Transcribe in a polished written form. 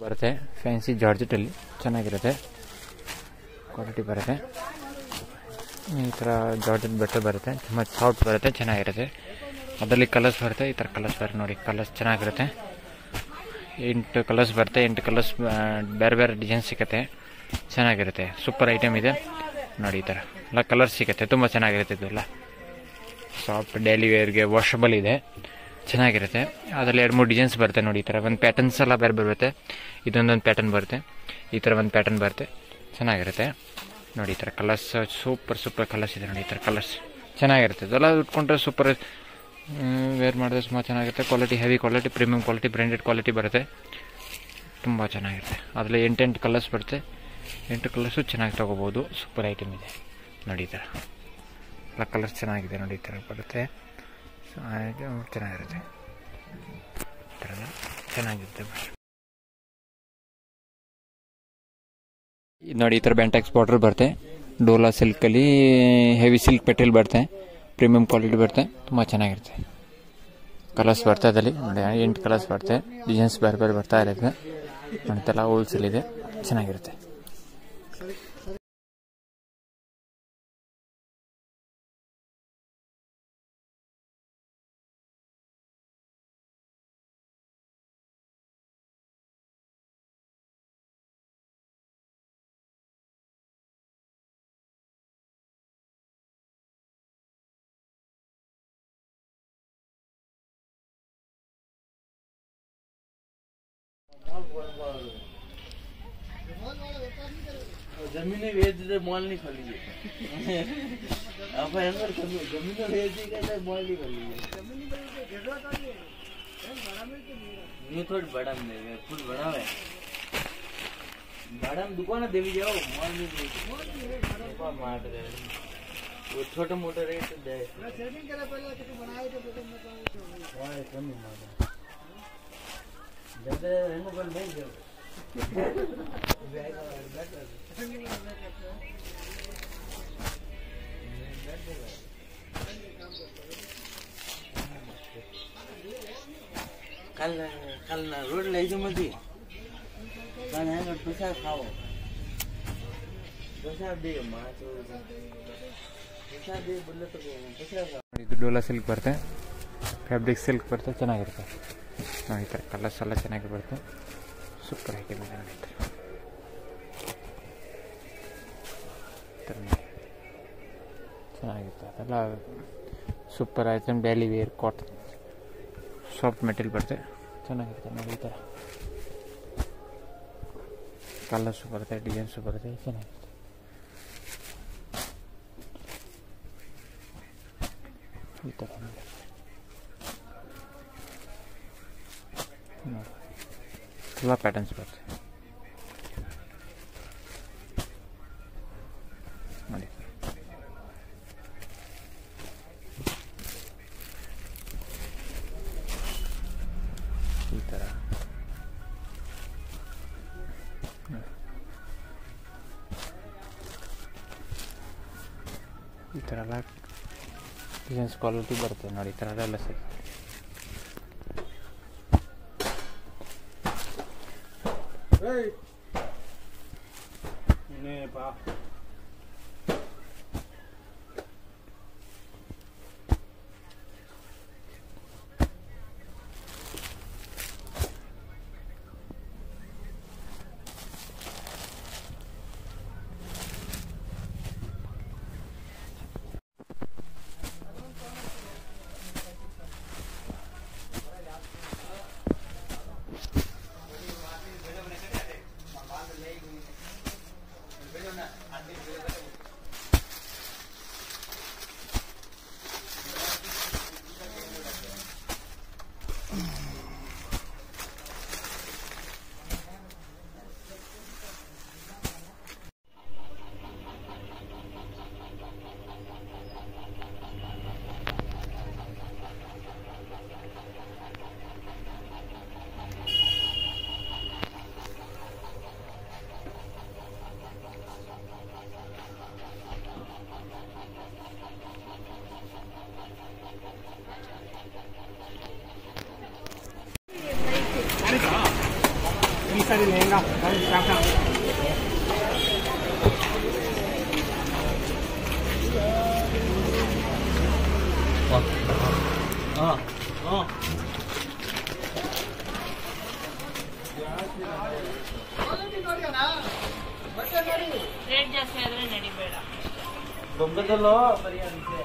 ಬರುತ್ತೆ ಫ್ಯಾನ್ಸಿ ಜಾರ್ಜೆಟಲ್ಲಿ ಚೆನ್ನಾಗಿರುತ್ತೆ, ಕ್ವಾಲಿಟಿ ಬರುತ್ತೆ. ಈ ಥರ ಜಾರ್ಜೆಟ್ ಬಟ್ಟೆ ಬರುತ್ತೆ, ತುಂಬ ಸಾಫ್ಟ್ ಬರುತ್ತೆ, ಚೆನ್ನಾಗಿರುತ್ತೆ. ಅದರಲ್ಲಿ ಕಲರ್ಸ್ ಬರುತ್ತೆ, ಈ ಥರ ಕಲರ್ಸ್ ಬರುತ್ತೆ ನೋಡಿ, ಕಲರ್ಸ್ ಚೆನ್ನಾಗಿರುತ್ತೆ. 8 ಕಲರ್ಸ್ ಬರುತ್ತೆ, 8 ಕಲರ್ಸ್ ಬೇರೆ ಬೇರೆ ಡಿಸೈನ್ ಸಿಗುತ್ತೆ, ಚೆನ್ನಾಗಿರುತ್ತೆ. ಸೂಪರ್ ಐಟಮ್ ಇದೆ ನೋಡಿ. ಈ ಥರ ಎಲ್ಲ ಕಲರ್ಸ್ ಸಿಗುತ್ತೆ, ತುಂಬ ಚೆನ್ನಾಗಿರುತ್ತೆ. ಇದೆಲ್ಲ ಸಾಫ್ಟ್ ಡೈಲಿ ವೇರ್ಗೆ ವಾಷಬಲ್ ಇದೆ, ಚೆನ್ನಾಗಿರುತ್ತೆ. ಅದರಲ್ಲಿ 2-3 ಡಿಸೈನ್ಸ್ ಬರುತ್ತೆ ನೋಡಿ. ಈ ಥರ ಒಂದು ಪ್ಯಾಟರ್ನ್ಸ್ ಎಲ್ಲ ಬೇರೆ ಬರುತ್ತೆ, ಇದೊಂದೊಂದು ಪ್ಯಾಟರ್ನ್ ಬರುತ್ತೆ, ಈ ಥರ ಒಂದು ಪ್ಯಾಟರ್ನ್ ಬರುತ್ತೆ, ಚೆನ್ನಾಗಿರುತ್ತೆ ನೋಡಿ. ಈ ಥರ ಕಲರ್ಸ್ ಸೂಪರ್ ಕಲರ್ಸ್ ಇದೆ ನೋಡಿ. ಈ ಥರ ಕಲರ್ಸ್ ಚೆನ್ನಾಗಿರುತ್ತೆ. ಇದೆಲ್ಲ ಉಟ್ಕೊಂಡ್ರೆ ಸೂಪರ್ ವೇರ್ ಮಾಡಿದ್ರೆ ತುಂಬ ಚೆನ್ನಾಗಿರುತ್ತೆ. Quality heavy quality, premium quality, branded quality ಬರುತ್ತೆ, ತುಂಬ ಚೆನ್ನಾಗಿರುತ್ತೆ. ಅದರಲ್ಲಿ 8 ಕಲರ್ಸ್ ಬರುತ್ತೆ, 8 ಕಲರ್ಸು ಚೆನ್ನಾಗಿ ತೊಗೋಬೋದು. ಸೂಪರ್ ಐಟಮ್ ಇದೆ ನೋಡಿ. ಈ ಥರ ಎಲ್ಲ ಕಲರ್ಸ್ ಚೆನ್ನಾಗಿದೆ ನೋಡಿ. ಈ ಥರ ಬರುತ್ತೆ, ಚೆನ್ನಾಗಿರುತ್ತೆ. ಈ ಥರ ಚೆನ್ನಾಗಿರುತ್ತೆ ನೋಡಿ. ಈ ಥರ ಬ್ಯಾಂಟೆಕ್ಸ್ ಬಾರ್ಡರ್ ಬರುತ್ತೆ, ಡೋಲಾ ಸಿಲ್ಕಲ್ಲಿ ಹೆವಿ ಸಿಲ್ಕ್ ಪೆಟಲ್ ಬರುತ್ತೆ, ಪ್ರೀಮಿಯಂ ಕ್ವಾಲಿಟಿ ಬರುತ್ತೆ, ತುಂಬ ಚೆನ್ನಾಗಿರುತ್ತೆ. ಕಲರ್ಸ್ ಬರ್ತದೆ ಅದರಲ್ಲಿ ನೋಡಿ, 8 ಕಲರ್ಸ್ ಬರುತ್ತೆ, ಡಿಸೈನ್ಸ್ ಬೇರೆ ಬೇರೆ ಬರ್ತಾ ಇರುತ್ತೆ ನೋಡ್ತೆಲ್ಲ, ಹೋಲ್ಸೇಲ್ ಇದೆ, ಚೆನ್ನಾಗಿರುತ್ತೆ. जमीन वेच दे मॉल नहीं खोली आप अंदर जमीन वेच के मॉल नहीं खोली ये थोड़ी बड़ा मिलेगा, कुछ बड़ा है बड़ा में दुकान देवी जाओ, मॉल में मार दे वो छोटे मोटे रेट दे सेटिंग करे पहले कितने बनाए थे वाह कम ही मार जब रहने पर नहीं जाओ कल रोड ले जो मत कल है ना प्रसाद खाओ, प्रसाद दे माँ तो प्रसाद दे बोले तो प्रसाद ಇದು ಡೋಲಾ ಸಿಲ್ಕ್ ಬರುತ್ತೆ, ಫ್ಯಾಬ್ರಿಕ್ ಸಿಲ್ಕ್ ಬರುತ್ತೆ, ಚೆನ್ನಾಗಿರುತ್ತೆ ನೋಡಿ. ಈ ಥರ ಕಲರ್ಸ್ ಎಲ್ಲ ಚೆನ್ನಾಗಿ ಬರುತ್ತೆ, ಸೂಪರ್ ಐಟಮ್ ಇದೆ ನೋಡಿ. ಚೆನ್ನಾಗಿರುತ್ತೆ, ಅದೆಲ್ಲ super item. Daily wear cotton soft material ಬರುತ್ತೆ, ಚೆನ್ನಾಗಿರುತ್ತೆ ನೋಡಿ. ಈ ಥರ ಕಲರ್ಸು ಬರುತ್ತೆ, ಡಿಸೈನ್ಸು ಬರುತ್ತೆ, ಚೆನ್ನಾಗಿರುತ್ತೆ. ಈ ಥರ ನೋಡಿ ಎಲ್ಲ ಪ್ಯಾಟರ್ನ್ಸ್ ಬರುತ್ತೆ ನೋಡಿ. ಈ ಥರ ಈ ಥರ ಎಲ್ಲ ಡಿಸೈನ್ಸ್ ಕ್ವಾಲಿಟಿ ಬರುತ್ತೆ ನೋಡಿ. ಈ ಥರ ಎಲ್ಲ ಸಿಗುತ್ತೆ. सारी लहंगा हाँ हाँ ರೇಟ್ ಜಾಸ್ತಿ ಆದ್ರೆ ನಡಿಬೇಡ ಬೊಂಬದಲ್ಲೋ ಬರೀ ಅಂತೆ